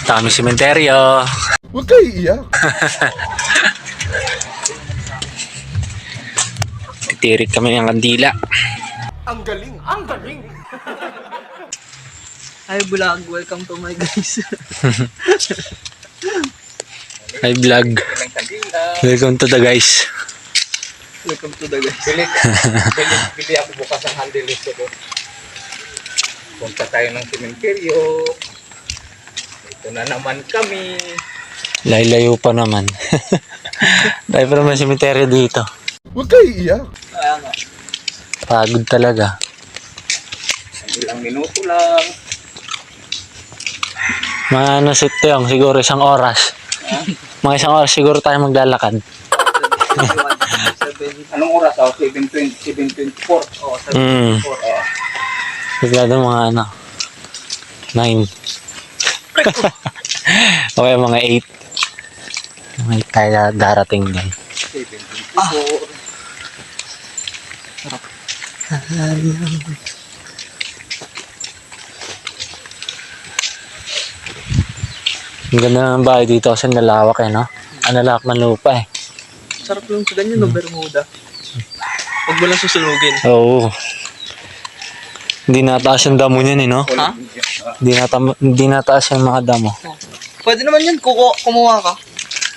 Dami sementeryo. Huwag kayo iiyak. Titirik kami ng kandila. Ang galing, ang galing. Hi vlog, welcome to my guys. Hi vlog. Welcome to the guys. Welcome to the guys. Bili ako bukas ang handle nito ko. Punta tayo ng sementeryo. Ito na naman kami. Layo pa naman. Layo pa naman sementeryo dito. Huwag kayo iiyak. Kaya nga. Pagod talaga. Ilang minuto lang. Mga ano sito yung siguro isang oras. Mga isang oras siguro tayo maglalakad. Anong oras ako? 7:20, 7:24. Oh, Sigurado mga ano 9. Okay, mga 8. May tayo darating din. 7:24. Ang ganda ng bahay dito kasi nalawak eh, no? Ang lalawak ng lupa eh. sarap yung sa ganyan, no, Bermuda. Huwag mo lang susunugin. Oo. Hindi nataas yung damo niyan eh, no? Ha? Hindi nataas yung mga damo. Pwede naman yan, kumuha ka.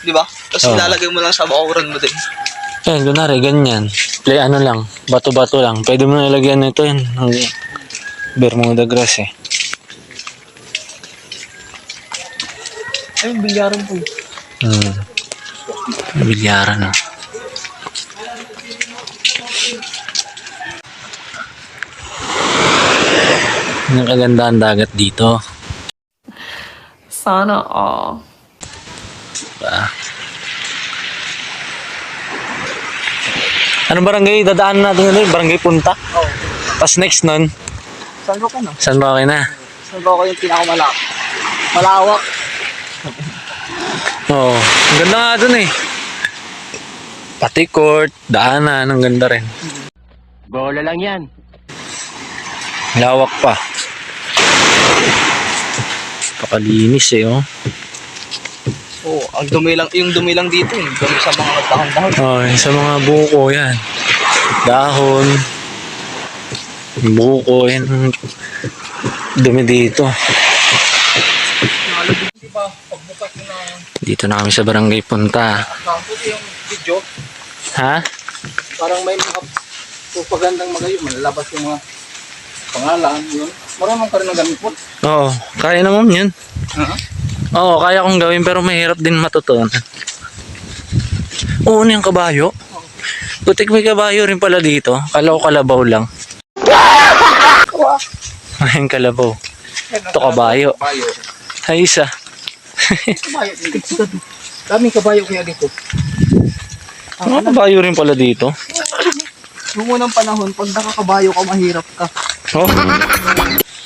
Di ba? Tapos Oo. ilalagay mo lang sa bakuran mo din. Eh, kunwari, ganyan. Play ano lang, bato-bato lang. Pwede mo na ilagyan nito yun. Ng Bermuda grass eh. Ay, bilyaran po. Bilyaran na. Ang kagandahan dagat dito. Sana all. Diba? Anong barangay dadaan natin ngayon? Barangay Punta? Oo. Tapos next nun, Saan ko ka, no? San Roque na? Saan ko yung pinakamalawak? Malawak. Oo. Ang ganda nga dun eh. Pati court, daanan, ang ganda rin. Bola lang yan. Lawak pa. Kapalinis eh, oh. Oo, ang dumi lang, yung dumi lang dito, yung dumi sa mga dahon-dahon. Oh, sa mga buko yan. Dahon. Buko yan. Dumi dito. Di ba, pagbukas mo na Dito na kami sa Barangay Punta. puti yung video, Ha? parang may mga propagandang magayon, malalabas yung mga pangalan, yun. Marunong ka rin ng gamit po. Oo, kaya naman yun. Oo, kaya kong gawin pero mahirap din matutunan. Oo, ano yung kabayo? Putik may kabayo rin pala dito. Kala ko kalabaw lang. Ayun kalabaw. Ito kabayo. Kabayo. Ay isa. Kabayo, daming kabayo kaya dito. Mga kabayo rin pala dito. Noong unang panahon, pag nakakabayo ka, mahirap ka. Oh,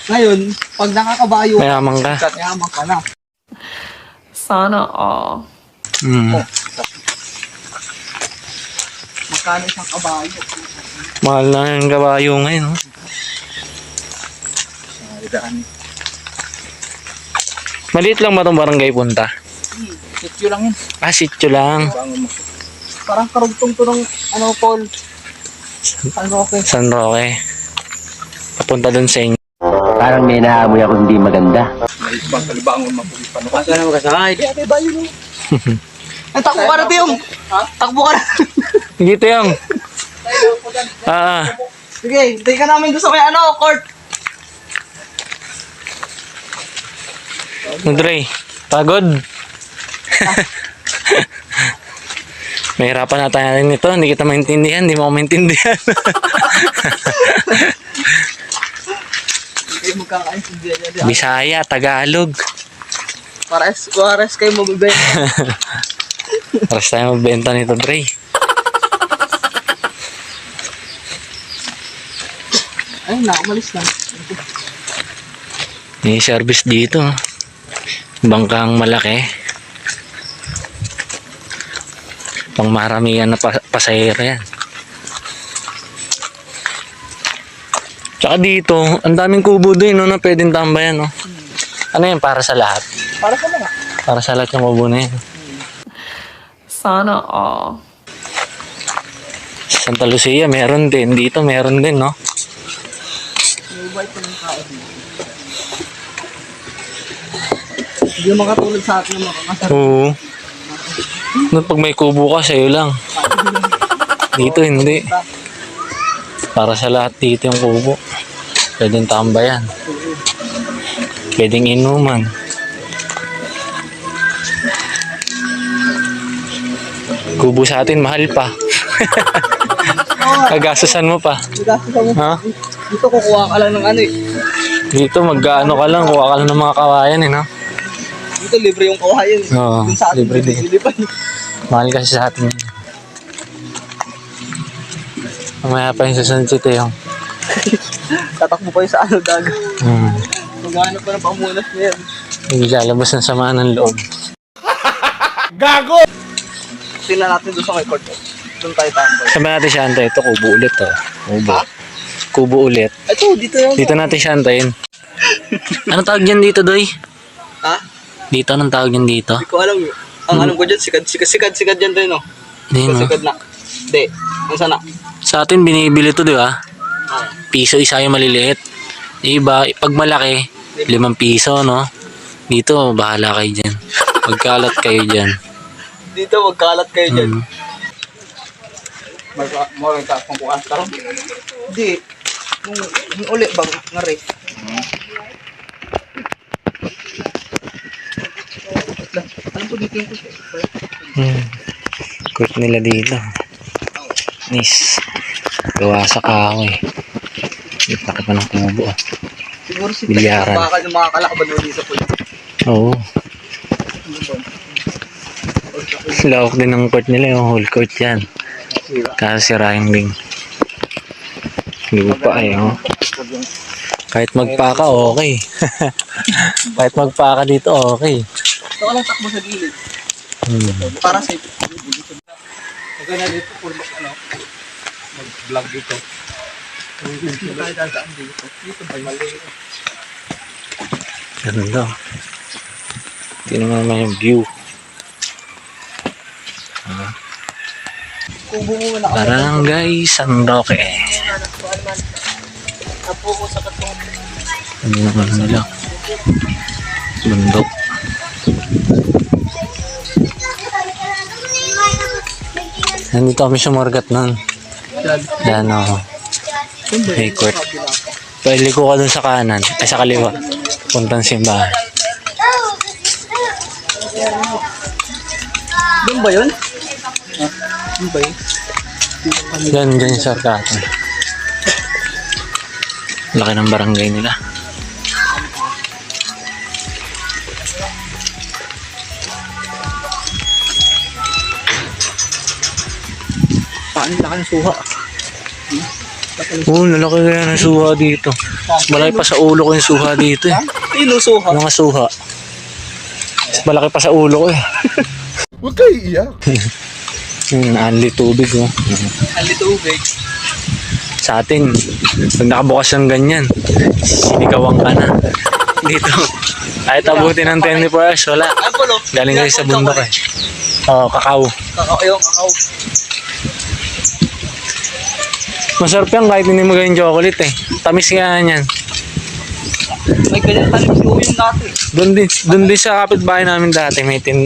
Ngayon, pag nakakabayo mayaman ka. yaman ka na. Sana all. Magkano isang kabayo? Mahal na yung kabayo ngayon. Oh. Maliit lang ba itong Barangay Punta? Sityo lang yun. Ah, sityo lang. Parang karugtong to ng ano, Paul. Ano, okay. San Roque. Papunta dun sa inyo. Parang may naamoy ako hindi maganda. May ibang kalibangon mapulipan. Asa na magkasakay? Di, ate, bayo mo. Ay, takbo ka na, Tiyong. Ha? Takbo ka na. Dito yung. Ah, Sige, tayo ka namin doon sa may ano, court. Andre, pagod. Mahirapan na tayo nito. Hindi kita maintindihan. Hindi mo ako maintindihan. Hindi mo kakaintindihan niya. Bisaya, Tagalog. Pares kayo magbibenta. Paras tayo magbenta nito, Dre. Ay, nakamalis lang. May service dito. Bangkang malaki. Pang maramihan na pasahero yan. Tsaka dito, ang daming kubo din, no, na pwedeng tambayan, no. Ano yun, para sa lahat? Para sa mga. Para sa lahat yung kubo na yun. Sana all. Santa Lucia, meron din. Dito, meron din, no? May white pa ng tao dito. Hindi yung makatulad sa atin ng mga kasarap. Oo. No, pag may kubo ka, sa'yo lang. Dito, hindi. Para sa lahat dito yung kubo. Pwedeng tambayan. Pwedeng inuman. Kubo sa atin, mahal pa. Kagastusan mo pa. Gastos mo. Ha? Dito kukuha ka lang ng ano eh. Dito, mag-ano ka lang, kuha ka lang ng mga kawayan, eh, no? Dito libre yung kawayan eh. Oo, Dun sa atin, libre din. libre. Mahal kasi sa atin. Mamaya pa yung susunod si Teo. Tatakbo pa yung sa ano dagat. Hmm. Maghanap pa ng pamunas na yan. Hindi lalabas ng sama ng loob. Tingnan natin doon sa may court. Doon tayo tambay. Sabi natin siya antay. Ito, kubo ulit, oh. Kubo. Ha? Kubo ulit. Ito, dito yung... Dito natin siya antayin. Ano tawag yan dito, Doy? Ha? Dito, anong tawag yan dito? Hindi ko alam. Ang alam ko dyan, sikad dyan rin, no? Hindi, no? Sikad na. Hindi. Ang sana. Sa atin, binibili to, di ba? Ah. Piso isa yung maliliit. Iba, pag malaki, 5 piso, no? Dito, bahala kayo dyan. Magkalat kayo dyan. Dito, magkalat kayo dyan. Hmm. Marang ka kung bukas ka rin? Hindi. Yung uli bang ngari? Alam ko dito yung kusi. Court nila dito. Nice. Gawa sa kahoy. Laki pa ng kubo, ah. Siguro si Bilyaran. bakal yung mga kalakban mo dito po. Oo. Lawak din ng court nila, yung whole court yan. Kasi sira yung ring. Lupa eh, oh. Kahit magpaka, okay. Kahit magpaka dito, okay. Ito ka lang takbo sa gilid. Para safe. Maganda dito, full ano. Mag-vlog dito. Dito tayo dadaan dito. Dito ba mali? Ganda. Tingnan mo naman yung view. Kubo mo na Barangay San Roque. Apo ko sa katong. Ano naman nila? Bundok. Nandito kami sa Morgat nun. Yan o. May court. Pwede ko ka dun sa kanan. Ay sa kaliwa. Puntang simbahan. Doon ba yun? Doon ba yun? Yan, dyan yung sarkatan. Laki ng barangay nila. Paano laki ng suha? Oo, lalaki kaya ng suha dito. Malaki pa sa ulo ko yung suha dito eh. Ilo suha? Mga suha. Malaki pa sa ulo ko eh. Huwag kayo iiyak. Anli tubig oh. Ang tubig. Sa atin, pag nakabukas ng ganyan, sinigawang ka na. Dito, kahit abutin ng 24 hours, wala. Ang pulo. Galing kayo sa bundok eh. Oo, kakao. Kakao yung kakao. Masarap yan kahit hindi mo gawin chocolate eh. Tamis nga yan. May ganyan tanim si Uyong dati. Doon din sa kapitbahay namin dati, may tanim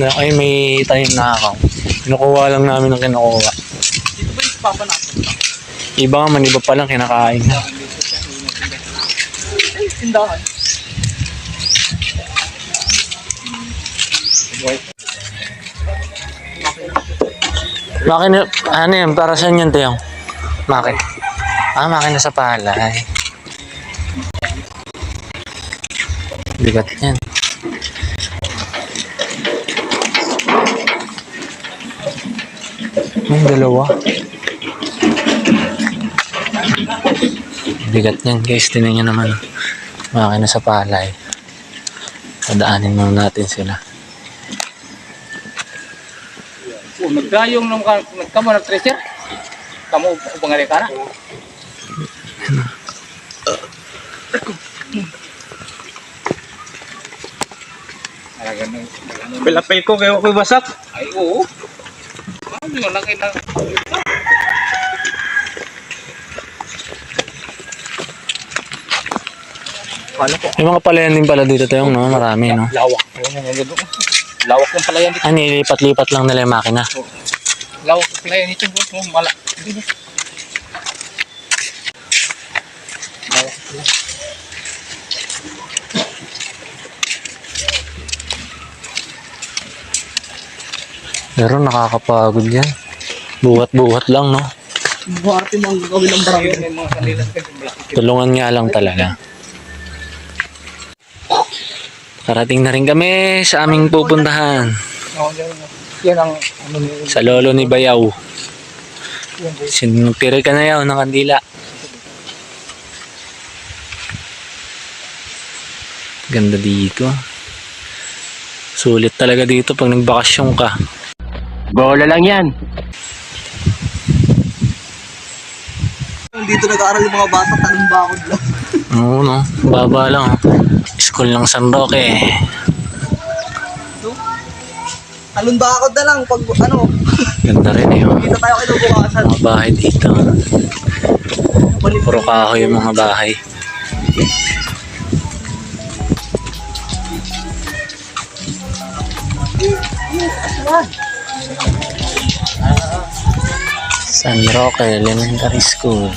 na kakao. Kinukuha lang namin ang kinukuha. Dito ba yung papa natin? Iba nga man, iba pa lang kinakain na. Ay, tindahan. Makina, ano yan, para saan yan Tiyong? Makina. Makina sa palay. Bigat yan. Yung dalawa. Bigat yan guys, tinan nyo naman. Makina sa palay. Padaanin muna natin sila. Oh, nagdayong nung nagkamo nag-treasure. Kamu pangali ka na. Talaga nang Pilapil ko kayo ako'y basak. ay oo. Ano laki na. Paano ko? May mga palayan din pala dito tayong, no? Marami, no? Lawak. Ayun yung ganito. Lawak ng palayan dito. Ah, nilipat-lipat lang nila yung makina. Lawak ng palayan dito. Mala. Dito. Lawak pala. Pero nakakapagod yan. Buhat-buhat lang, no? Buhati mo ang gagawin ng barangay. Ayun yung mga kanilang malaki. Tulungan nga lang talaga. Karating na rin kami sa aming pupuntahan. Yan ang ano ni Sa lolo ni Bayaw. Sinutiri ka na yaw ng kandila. Ganda dito. Sulit talaga dito pag nagbakasyon ka. Bola lang yan. Dito nag-aaral yung mga bata, tanong bakod lang. Oo, no? Baba lang. School ng San Roque. Talon bakod na lang pag ano, Ganda rin eh. Oh. kita tayo kinubukasan. Mga bahay dito. Puro kahoy yung mga bahay. San Roque Elementary School.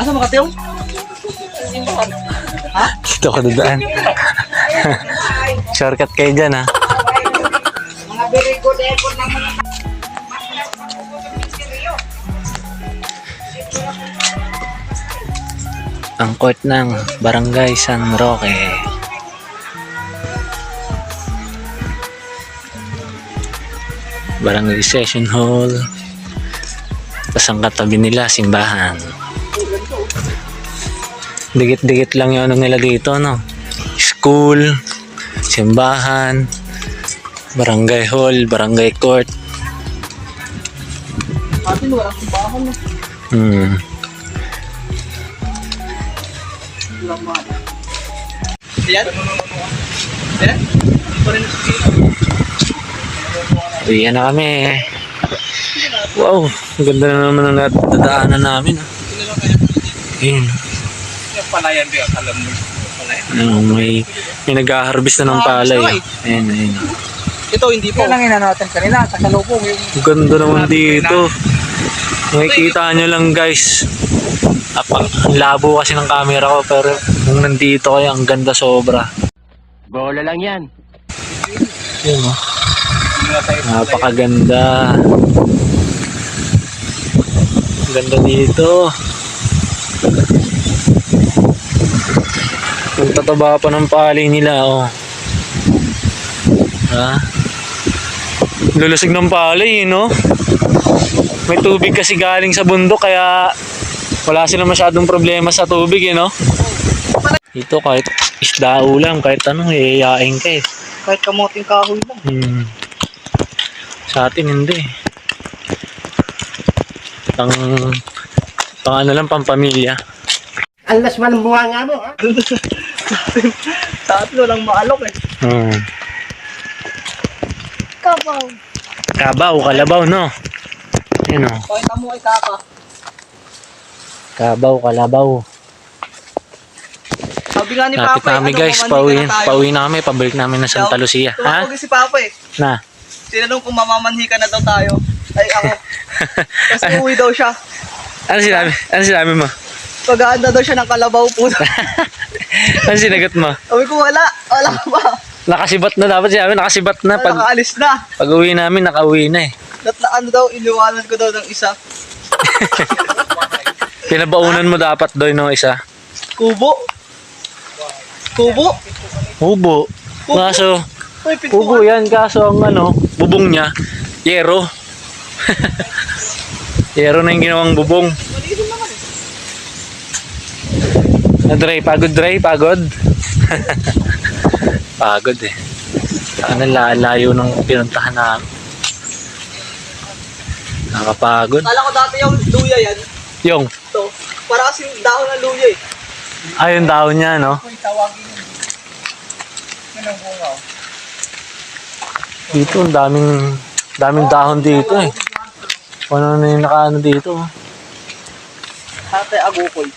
Asa makatiyong? Dito ka dadaan. Shortcut kayo dyan, ha? Ang court ng Barangay San Roque. Barangay Session Hall. Tapos ang katabi nila, simbahan. Dikit-dikit lang yung ano nila dito, no? School, simbahan, barangay hall, barangay court. Atin walang simbahan na. Hmm. Laman. Yan? Yan? Pa rin Uwian na kami. Wow, ang ganda na naman ang nadadaanan namin. Ayun. yung palayan din. Alam mo. Palayan. Ano, may nag-harvest na ng palay. Ayun, ayun. Ito hindi po. Kaya lang natin kanina. Sa kalubong yung Ang ganda naman dito. Makikita nyo lang guys. Ang labo kasi ng camera ko pero kung nandito kayo ang ganda sobra. Bola lang yan. Yun oh. Napakaganda. Ang ganda dito. Ang tataba pa ng palay nila oh. Ha? Lulusog ng palay no? May tubig kasi galing sa bundok kaya wala silang masyadong problema sa tubig no? Dito kahit isdao lang, kahit anong iyayain ka eh. Kahit kamuting kahoy lang. Sa atin hindi. Pang ano lang, pampamilya. Alas man ang bunga nga mo, ha? Sa atin walang maalok eh. Kabaw, kalabaw no? Yun o. Pakita mo kay Kaka. Kabaw, kalabaw. Sabi nga ni Lapit Papa, namin guys, pauwi na kami, pabalik namin na Santa Lucia. Ha? Tumawag si Papa eh. Na? Tinanong kung mamamanhi ka na daw tayo. Ay ako. Kasi uwi daw siya. Ano sinabi? Ano sinabi mo? Pag-aanda daw siya ng kalabaw po. Ano sinagot mo? Sabi ko wala. Wala pa. Nakasibat na dapat sinabi, nakasibat na. Nakaalis na. Pag uwi namin, nakauwi na eh. Ano daw, iniwanan ko daw ng isa. Pinabaunan mo dapat doon no isa. Kubo. Kubo. Hubo. Kaso, Uy, hubo pintuan. yan. Kaso ang ano, bubong niya, yero. Yero na yung ginawang bubong. Pagod. Pagod eh. Ano, layo ng pinuntahan namin. Nakapagod. Kala ko dati yung luya yan. Yung, Ito. Para kasing dahon ng luya eh. ayun daon niya, no? Kung tawagin yun. Yan ang bunga. Dito, ang daming dahon dito eh. Ano na yung nakaano dito. Ate agukoy.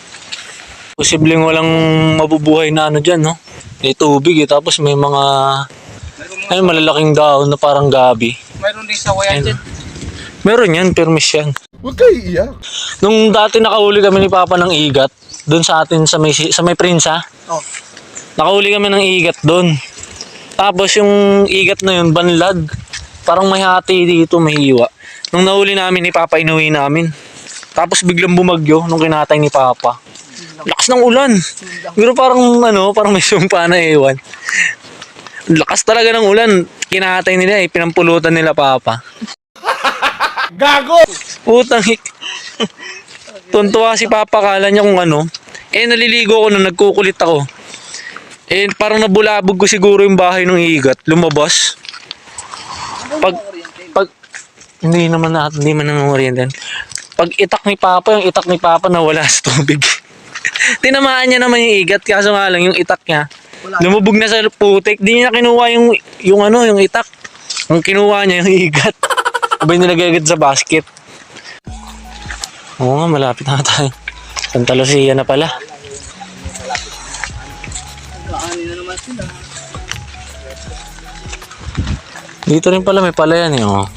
Posibleng walang mabubuhay na ano dyan, no? May tubig eh, tapos may mga ay malalaking dahon na parang gabi. Mayroon din sa wayan Ayun. dyan. Meron yan, permis yan. Huwag kayo iiyak. Nung dati nakahuli kami ni Papa ng igat, doon sa atin sa may Prinsa. Oh. Nakahuli kami ng igat doon. Tapos yung igat na yun, banlad. Parang may hati dito, may hiwa. Nung nahuli namin ni Papa, inuwi namin. Tapos biglang bumagyo nung kinatay ni Papa. Lakas ng ulan. Pero parang parang may sumpa na ewan. Lakas talaga ng ulan. Kinatay nila eh, pinampulutan nila Papa. Gago! Putang tuntua si Papa, kala niya kung ano. Naliligo ko nung nagkukulit ako. Parang nabulabog ko siguro yung bahay ng igat. Lumabas. Pag hindi man nangunguryente. Pag itak ni Papa nawala sa tubig. Tinamaan niya naman yung igat, kaso nga lang yung itak niya lumubog na sa putik. Di niya kinuha yung itak. Ang kinuha niya yung igat. Abay nilagay agad sa basket. Oo nga, malapit na tayo. Santa Lucia na pala. Kaanin na naman sila. Dito rin pala may palayan eh. Oh.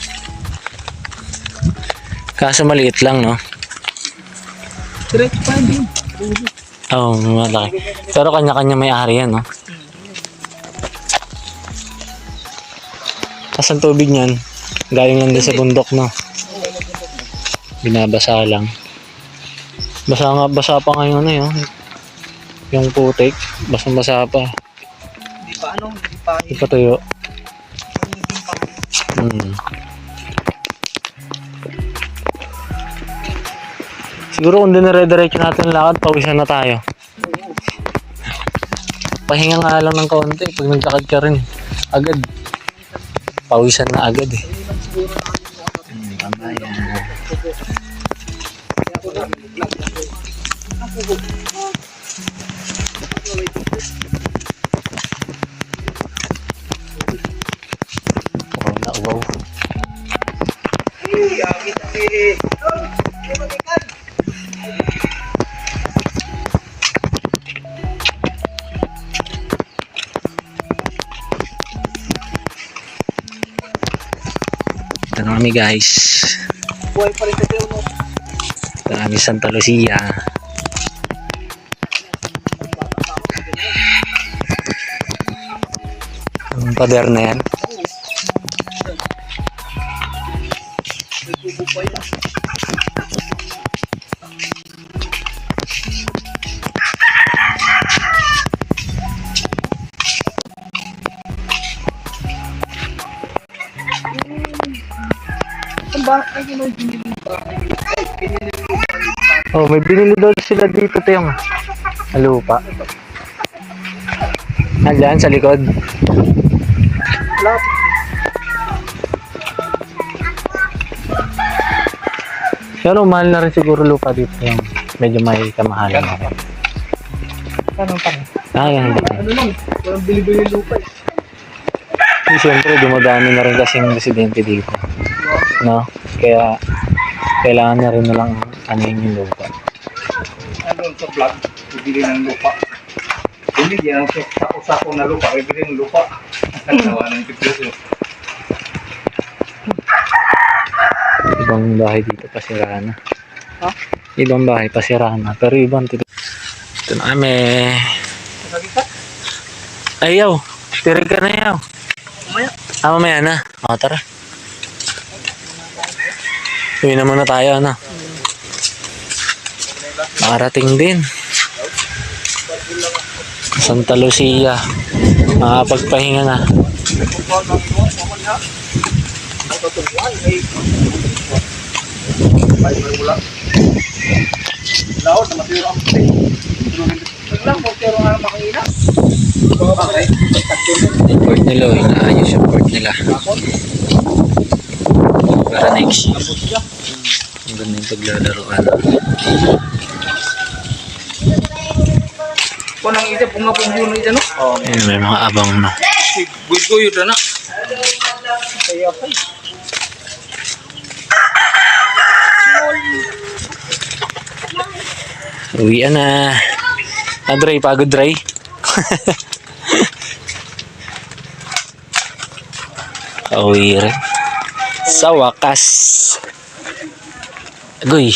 Kaso maliit lang, no? Direct pa din. Oo, malaki. Pero kanya-kanya may ari yan, no? Tapos ang tubig niyan, galing lang din sa bundok, no? Binabasa lang. Basa pa ngayon na yun. Yung putik, basang-basa pa. Hindi pa tuyo. Siguro kung dinire-diretso natin ang lakad, pawisan na tayo. Pahinga nga lang ng kaunti. Pag nagtakad ka rin, agad. Pawisan na agad eh. Wow. Ito na kami guys. Buhay pa rin sa tayo mo. Ito na kami Santa Lucia. Ang pader na yan. Oh, may binili daw sila dito, Tiyong. Sa lupa. Nandyan sa likod. Pero mahal na rin siguro lupa dito, yung medyo may kamahalan na rin. Anong pa rin? Yan. Ano lang, walang bili-bili lupa eh. Siyempre, dumadami na rin kasing residente dito. No? Kaya, kailangan na rin nalang anuhin yung lupa. Ano sa vlog, bibili ng lupa. Hindi yan ang sako-sako na lupa, bibili ng lupa. Tawa ng tiglas. Ibang bahay dito, pasira na. Ha? Ibang bahay, pasira na. Pero ibang ito na kami. Ayaw, tirig ka na yaw. Mamaya. Mamaya na. O, tara. Uwi na muna tayo, ano? Makarating din. Santa Lucia. Makapagpahinga na. Laon na matiro ang puti. Lang, matiro nga makina. Okay. nila, oh, inaayos yung court nila. Para next year. Ang ganda yung paglalaroan. Kung nang isa po nga po yun ito, no? Ayun, may mga abang, no. Good ko yun, na. Uwian na. Dre, pagod Dre. Uwi rin. Sa wakas. Agoy.